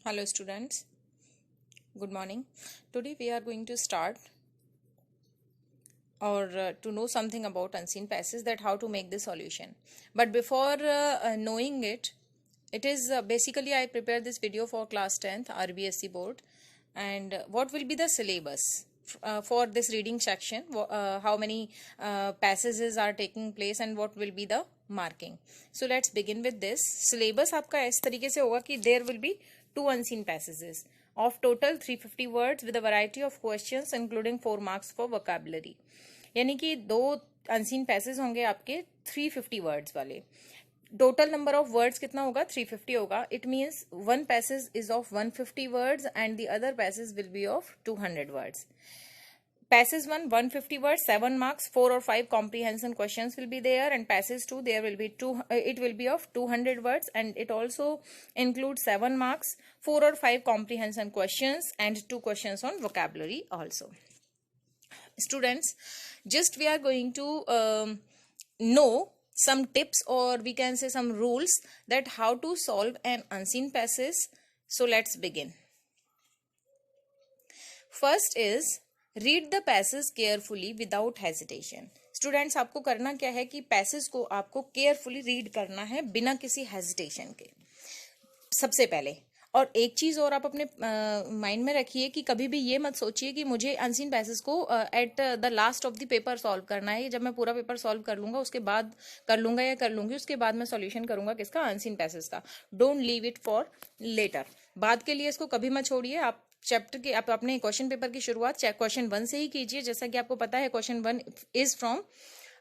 Hello students, good morning. Today we are going to start or to know something about unseen passes, that how to make the solution. But before knowing it, it is basically I prepared this video for class 10th RBSC board, and what will be the syllabus for this reading section, how many passages are taking place and what will be the marking. So let's begin with this. Syllabus आपका इस तरीके से होगा कि there will be two unseen passages of total 350 words with a variety of questions including 4 marks for vocabulary. यानी कि दो unseen passage होंगे आपके 350 वर्ड्स वाले. टोटल नंबर ऑफ वर्ड्स कितना होगा? 350 होगा. It means one passage is of 150 words and the other passage will be of 200 words. Passage 1, 150 words, 7 marks, 4 or 5 comprehension questions will be there, and passage 2, there will be it will be of 200 words, and it also includes 7 marks, 4 or 5 comprehension questions, and 2 questions on vocabulary also. Students, just we are going to know some tips, or we can say some rules, that how to solve an unseen passage. So let's begin. First is read the passage carefully without hesitation. Students, आपको करना क्या है कि passage को आपको carefully read करना है बिना किसी हेजिटेशन के, सबसे पहले. और एक चीज और आप अपने माइंड में रखिए कि कभी भी ये मत सोचिए कि मुझे अनसीन पैसेज को at the last of the paper solve करना है. जब मैं पूरा पेपर सॉल्व कर लूंगा उसके बाद कर लूंगा या कर लूंगी, उसके बाद मैं सॉल्यूशन करूंगा किसका? अनसीन पैसेज का. Don't leave it for later. बाद के लिए इसको कभी मत छोड़िए. आप चैप्टर के आप अपने क्वेश्चन पेपर की शुरुआत क्वेश्चन 1 से ही कीजिए. जैसा कि आपको पता है question 1 is from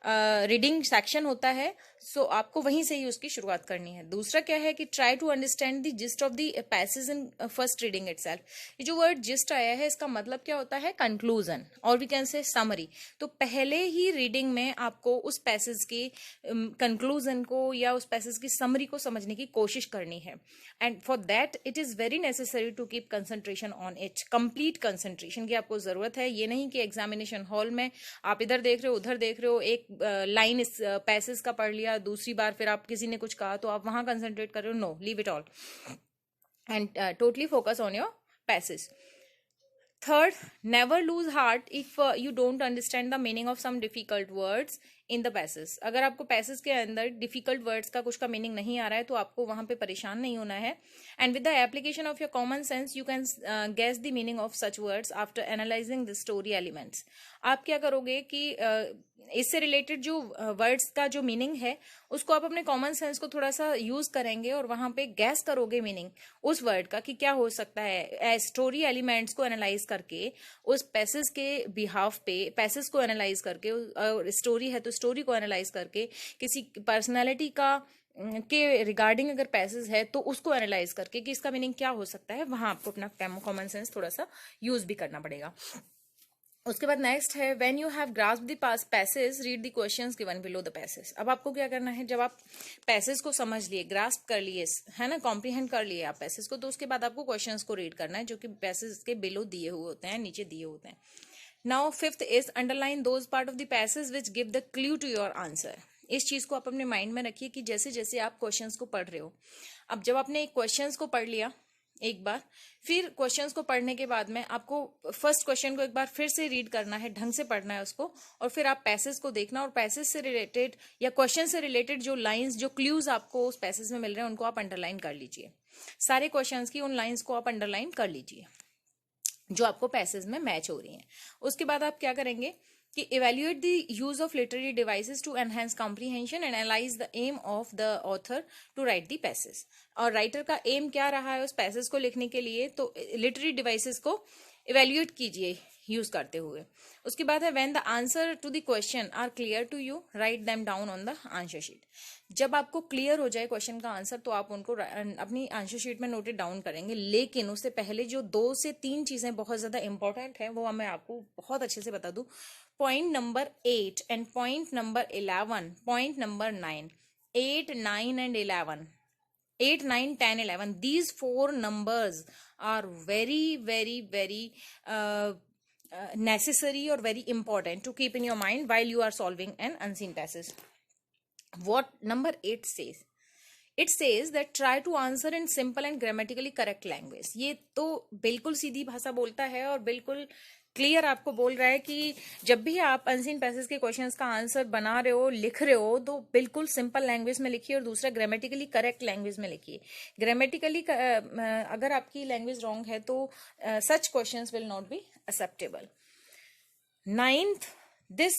reading section होता है, सो आपको वहीं से ही उसकी शुरुआत करनी है. दूसरा क्या है कि try to understand the gist of the passage in first reading itself. ये जो वर्ड जिस्ट आया है इसका मतलब क्या होता है? कंक्लूजन, और वी कैन से समरी. तो पहले ही रीडिंग में आपको उस पैसेज के कंक्लूजन को या उस पैसेज की समरी को समझने की कोशिश करनी है. And for that it is very necessary to keep concentration on it. Complete concentration की आपको जरूरत है. ये नहीं कि एग्जामिनेशन हॉल में आप इधर देख रहे हो उधर देख रहे हो, एक लाइन इस पैसेज का पढ़ लिया, दूसरी बार फिर आप किसी ने कुछ कहा तो आप वहां कंसंट्रेट कर रहे हो. No, leave it all and totally focus on your passage. Third, never lose heart if you don't understand the meaning of some difficult words in the passage. अगर आपको पैसेज के अंदर डिफिकल्ट वर्ड्स का कुछ का मीनिंग नहीं आ रहा है तो आपको वहां पे परेशान नहीं होना है. And with the application of your common sense you can guess the meaning of such words after analysing the story elements. आप क्या करोगे कि इससे रिलेटेड जो वर्ड्स का जो मीनिंग है उसको आप अपने कॉमन सेंस को थोड़ा सा यूज करेंगे और वहां पे गैस करोगे मीनिंग उस वर्ड का कि क्या हो सकता है. स्टोरी एलिमेंट्स को एनालाइज करके उस पैसेज के बिहाफ पे पैसेज को एनालाइज करके, और स्टोरी है तो स्टोरी को एनालाइज करके, किसी पर्सनैलिटी का के रिगार्डिंग अगर पैसेज है तो उसको एनालाइज करके कि इसका मीनिंग क्या हो सकता है, वहां आपको अपना कॉमन सेंस थोड़ा सा यूज भी करना पड़ेगा. उसके बाद नेक्स्ट है when you have grasped the passage read the questions given below the passage. अब आपको क्या करना है, जब आप पैसेज को समझ लिए, ग्रास्प कर लिए, है ना, कॉम्प्रीहेंड कर लिए आप पैसेज को, तो उसके बाद आपको क्वेश्चंस को रीड करना है जो कि पैसेज के बिलो दिए हुए होते हैं, नीचे दिए होते हैं. Now fifth is underline those part of the passage which give the clue to your answer. इस चीज को आप अपने माइंड में रखिए कि जैसे जैसे आप क्वेश्चंस को पढ़ रहे हो, अब जब आपने क्वेश्चंस को पढ़ लिया एक बार, फिर क्वेश्चंस को पढ़ने के बाद में आपको फर्स्ट क्वेश्चन को एक बार फिर से रीड करना है, ढंग से पढ़ना है उसको, और फिर आप पैसेज को देखना, और पैसेज से रिलेटेड या क्वेश्चन से रिलेटेड जो लाइंस, जो क्लूज आपको उस पैसेज में मिल रहे हैं उनको आप अंडरलाइन कर लीजिए. सारे क्वेश्चंस की उन लाइंस को आप अंडरलाइन कर लीजिए जो आपको पैसेज में मैच हो रही हैं. उसके बाद आप क्या करेंगे कि evaluate the use of literary devices to enhance comprehension and analyse the aim of the author to write the passage. और राइटर का एम क्या रहा है उस पैसेज को लिखने के लिए, तो लिटरेरी डिवाइसेस को इवेल्युएट कीजिए यूज करते हुए. उसके बाद है when the answer to the question are clear to you write them down on the answer sheet. जब आपको क्लियर हो जाए क्वेश्चन का आंसर तो आप उनको अपनी आंसर शीट में नोटेड डाउन करेंगे. लेकिन उससे पहले जो 2 से 3 चीजें बहुत ज्यादा इंपॉर्टेंट है वो मैं आपको बहुत अच्छे से बता दूं. Point number 8 and point number 11, point number 9, 8, 9 and 11, 8, 9, 10, 11, these 4 numbers are very necessary or very important to keep in your mind while you are solving an unseen passage. What number 8 says, it says that try to answer in simple and grammatically correct language. ये तो बिल्कुल सीधी भाषा बोलता है और बिल्कुल clear आपको बोल रहा है कि जब भी आप अनसीन पैसेज के क्वेश्चंस का आंसर बना रहे हो, लिख रहे हो, तो बिल्कुल सिंपल लैंग्वेज में लिखिए और दूसरा ग्रामेटिकली करेक्ट लैंग्वेज में लिखिए। ग्रामेटिकली अगर आपकी लैंग्वेज रॉन्ग है तो सच questions will not be acceptable. Ninth, this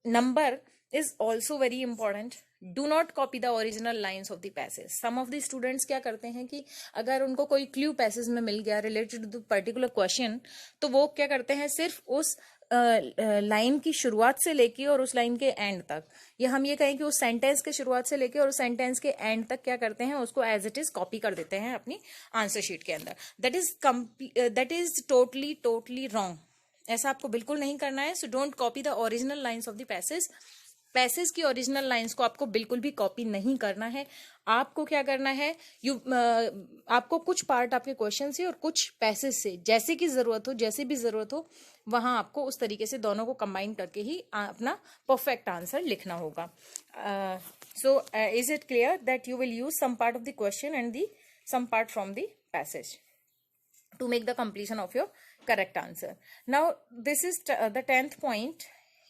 number is also very important. Do not copy the original lines of the passage. Some of the students क्या करते हैं कि अगर उनको कोई क्लू पैसेज में मिल गया रिलेटेड टू पर्टिकुलर क्वेश्चन, तो वो क्या करते हैं सिर्फ उस लाइन की शुरुआत से लेके और उस लाइन के एंड तक, या हम ये कहें कि उस सेंटेंस के शुरुआत से लेके और उस सेंटेंस के एंड तक क्या करते हैं, उसको एज इट इज कॉपी कर देते हैं अपनी आंसर शीट के अंदर। That is totally wrong. ऐसा आपको बिल्कुल नहीं करना है। So don't copy the original lines of the passage. Passage की ओरिजिनल लाइंस को आपको बिल्कुल भी कॉपी नहीं करना है। आपको क्या करना है, आपको कुछ पार्ट आपके क्वेश्चन से और कुछ पैसेज से जैसे की जरूरत हो, जैसे भी जरूरत हो, वहां आपको उस तरीके से दोनों को कंबाइन करके ही अपना परफेक्ट आंसर लिखना होगा। So is it clear that you will use some part of the question and the some part from the passage to make the completion of your correct answer. Now this is the 10th point.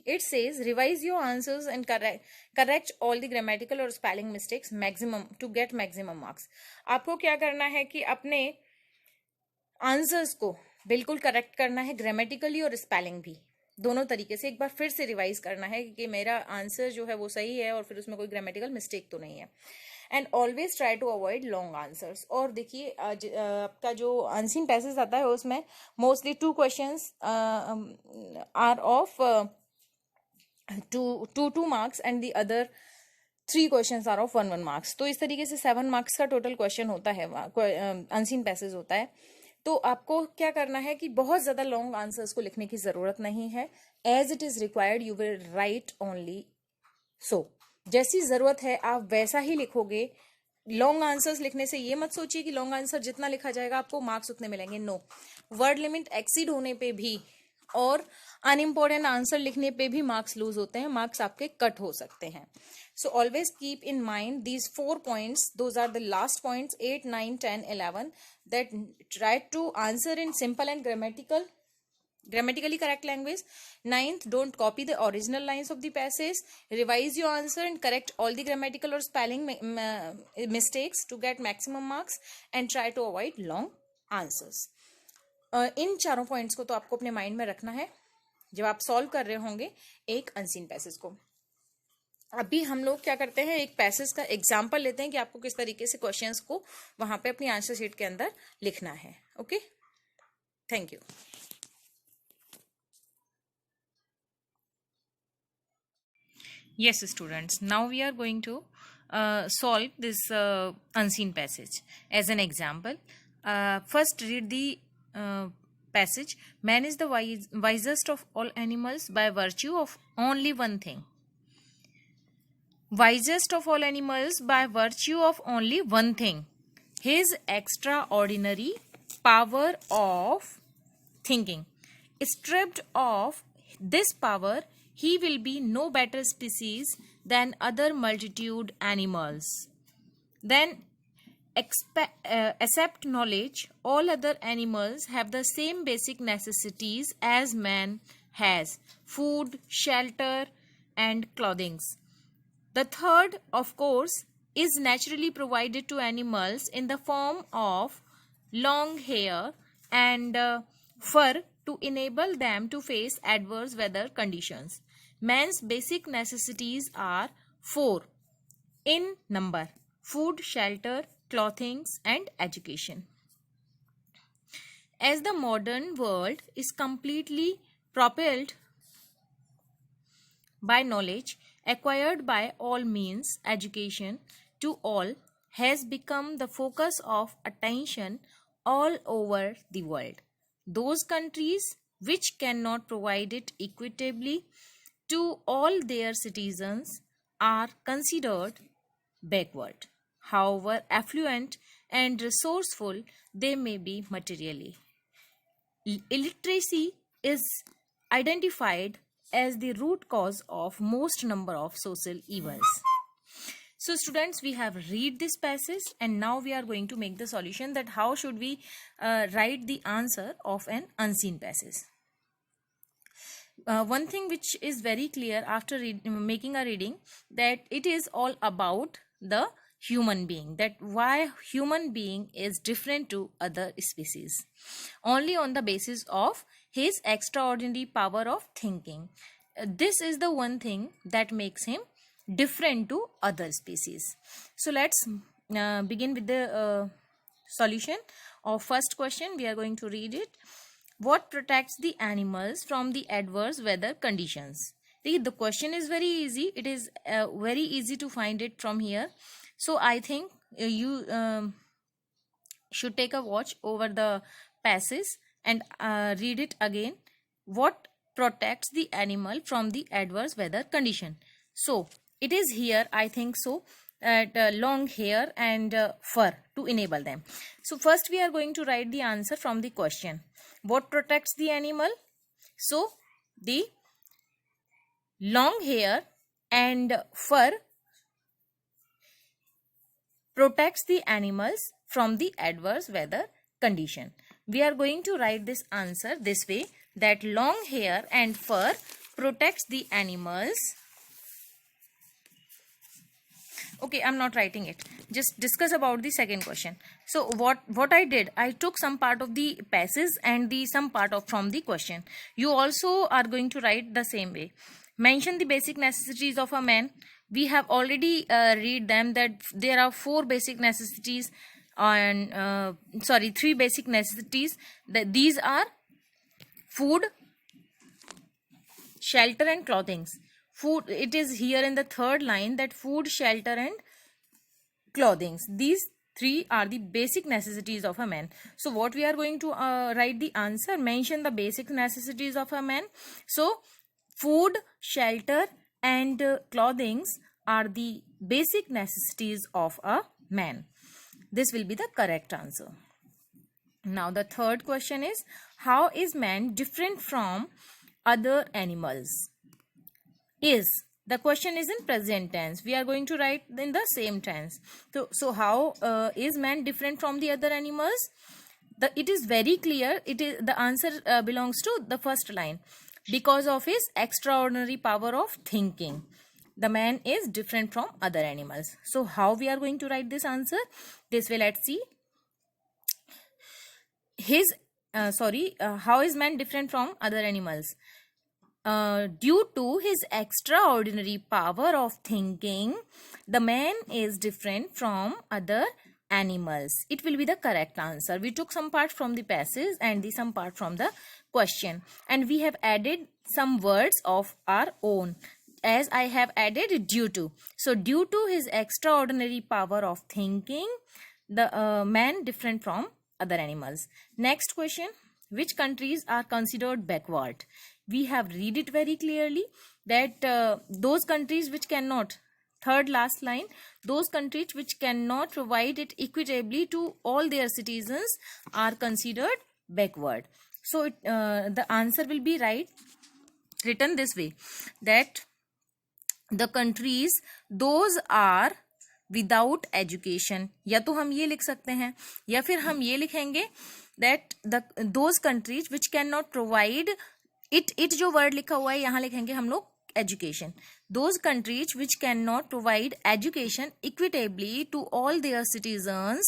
It says revise your answers and correct all the grammatical or spelling mistakes maximum to get maximum marks. आपको क्या करना है कि अपने answers को बिल्कुल correct करना है, ग्रामेटिकली और स्पेलिंग भी, दोनों तरीके से एक बार फिर से रिवाइज करना है कि मेरा आंसर जो है वो सही है और फिर उसमें कोई ग्रामेटिकल मिस्टेक तो नहीं है। And always try to avoid long answers. और देखिए आपका जो अनसीन पैसेज आता है उसमें mostly 2 questions are of 2 marks and the other 3 questions are of 1 marks. तो इस तरीके से 7 मार्क्स का टोटल क्वेश्चन होता है, अनसीन पैसेज होता है। तो आपको क्या करना है कि बहुत ज्यादा लॉन्ग आंसर्स को लिखने की जरूरत नहीं है। As it is required you will write only so. जैसी जरूरत है आप वैसा ही लिखोगे। लॉन्ग आंसर्स लिखने से ये मत सोचिए कि लॉन्ग आंसर जितना लिखा जाएगा आपको मार्क्स उतने मिलेंगे। नो, वर्ड लिमिट एक्सीड होने पे भी और अनइम्पोर्टेंट आंसर लिखने पे भी मार्क्स लूज होते हैं, मार्क्स आपके कट हो सकते हैं। So always keep in mind these 4 points, those are the last points 8, 9, 10, 11, that try to answer in simple and grammatically correct language. 9th, don't copy the original lines of the passage. Revise your answer and correct all the grammatical or spelling mistakes to get maximum marks, and try to avoid long answers. इन चारों points को तो आपको अपने mind में रखना है जब आप सॉल्व कर रहे होंगे एक अनसीन पैसेज को। अभी हम लोग क्या करते हैं, एक पैसेज का एग्जाम्पल लेते हैं कि आपको किस तरीके से क्वेश्चंस को वहां पे अपनी आंसर शीट के अंदर लिखना है। Okay, thank you. Yes, students, now we are going to solve this unseen passage as an example. First, read the passage. Man is the wisest of all animals by virtue of only one thing. Wisest of all animals by virtue of only one thing, his extraordinary power of thinking. Stripped of this power, he will be no better species than other multitude animals. Then accept knowledge. All other animals have the same basic necessities as man has: food, shelter, and clothing. The third, of course, is naturally provided to animals in the form of long hair and fur to enable them to face adverse weather conditions. Man's basic necessities are 4 in number: food, shelter, clothing, and education. As the modern world is completely propelled by knowledge acquired by all means, education to all has become the focus of attention all over the world. Those countries which cannot provide it equitably to all their citizens are considered backward, however affluent and resourceful they may be materially. Illiteracy is identified as the root cause of most number of social evils. So students, we have read this passage and now we are going to make the solution that how should we write the answer of an unseen passage. One thing which is very clear after making a reading, that it is all about the human being, that why human being is different to other species, only on the basis of his extraordinary power of thinking. This is the one thing that makes him different to other species. So let's begin with the solution of first question. We are going to read it. What protects the animals from the adverse weather conditions? The question is very easy. It is very easy to find it from here. So I think you should take a watch over the passage and read it again. What protects the animal from the adverse weather condition? So it is here, I think so, at long hair and fur to enable them. So first we are going to write the answer from the question. What protects the animal? So the long hair and fur protects the animals from the adverse weather condition. We are going to write this answer this way, that long hair and fur protects the animals. Okay, I'm not writing it. Just discuss about the second question. So what I did, I took some part of the passage and some part of from the question. You also are going to write the same way. Mention the basic necessities of a man. We have already read them, that there are four basic necessities and three basic necessities. That these are food, shelter and clothing. Food, it is here in the third line, that food, shelter and clothing. These three are the basic necessities of a man. So what we are going to write the answer, mention the basic necessities of a man. So food, shelter and clothing are the basic necessities of a man. This will be the correct answer. Now the third question is, how is man different from other animals? The question is in present tense. We are going to write in the same tense. So how is man different from the other animals? It is very clear. The answer belongs to the first line. Because of his extraordinary power of thinking, the man is different from other animals. So how we are going to write this answer? This way, let's see. How is man different from other animals? Due to his extraordinary power of thinking, the man is different from other animals. It will be the correct answer. We took some part from the passage and some part from the question, and we have added some words of our own, as I have added due to. So due to his extraordinary power of thinking, the man different from other animals. Next question, which countries are considered backward? We have read it very clearly, that those countries which cannot, third last line, those countries which cannot provide it equitably to all their citizens are considered backward. So the answer will be written this way, that the countries those are without education. या तो हम ये लिख सकते हैं, या फिर हम ये लिखेंगे that those countries which cannot provide it जो word लिखा हुआ है यहाँ लिखेंगे हम लोग education. Those countries which cannot provide education equitably to all their citizens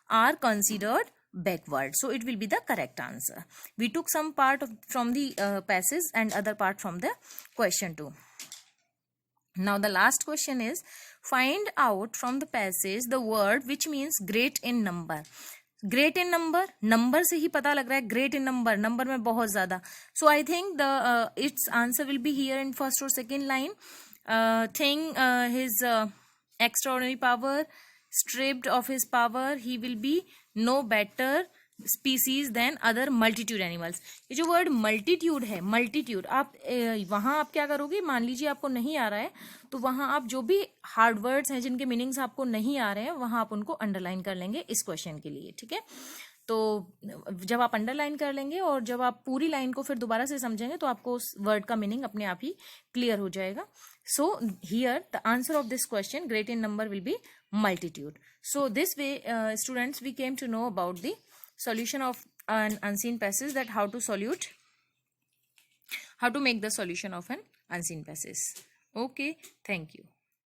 are considered backward. So it will be the correct answer. We took some part from the passage and other part from the question too. Now the last question is, find out from the passage the word which means great in number. Great in number से ही पता लग रहा है great in number में बहुत ज्यादा. So I think the it's answer will be here in first और second line. Thing his extraordinary power, stripped of his power, he will be no better species than other multitude animals. ये जो word multitude है, multitude, आप वहां आप क्या करोगे, मान लीजिए आपको नहीं आ रहा है तो वहां आप जो भी हार्ड वर्ड्स हैं जिनके मीनिंग्स आपको नहीं आ रहे हैं वहां आप उनको अंडरलाइन कर लेंगे इस क्वेश्चन के लिए. ठीक है, तो जब आप अंडरलाइन कर लेंगे और जब आप पूरी लाइन को फिर दोबारा से समझेंगे तो आपको उस वर्ड का मीनिंग अपने आप ही क्लियर हो जाएगा. So here the answer of this question, great in number, will be multitude. So this way, students, we came to know about the solution of an unseen passage, that how to make the solution of an unseen passage. Okay, thank you.